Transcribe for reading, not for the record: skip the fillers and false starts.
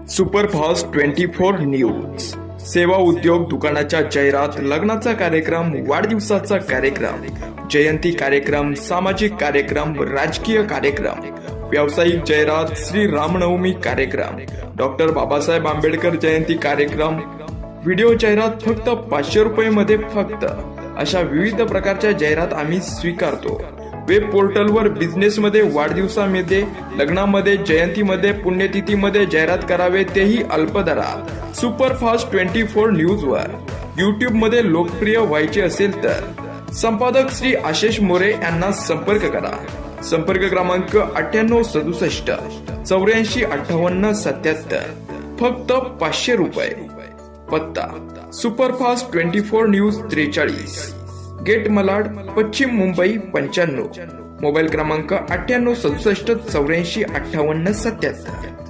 Superfast 24 news. सेवा उद्योग, दुकानाच्या जाहिरात, लग्नाचा कार्यक्रम, वाढदिवसाचा कार्यक्रम, जयंती कार्यक्रम, सामाजिक कार्यक्रम, राजकीय कार्यक्रम, व्यावसायिक जाहिरात, श्री रामनवमी कार्यक्रम, डॉक्टर बाबासाहेब आंबेडकर जयंती कार्यक्रम, व्हिडिओ जाहिरात फक्त 500 रुपये मध्ये फक्त अशा विविध प्रकारच्या जाहिरात आम्ही स्वीकारतो। वेब पोर्टलवर बिझनेसमध्ये, वाढदिवसामध्ये, लग्नामध्ये, जयंतीमध्ये, पुण्यतिथीमध्ये जाहिरात करावे, तेही अल्प दरात। सुपरफास्ट 24 न्यूजवर YouTube मध्ये लोकप्रिय व्हायचे असेल तर संपादक श्री आशिष मोरे यांना संपर्क करा। संपर्क क्रमांक 9867 84 58 77, फक्त 500 रुपये। पत्ता सुपरफास्ट 24 न्यूज 43, गेट मलाड, पश्चिम मुंबई 95। मोबाईल क्रमांक 9867 84 58 77।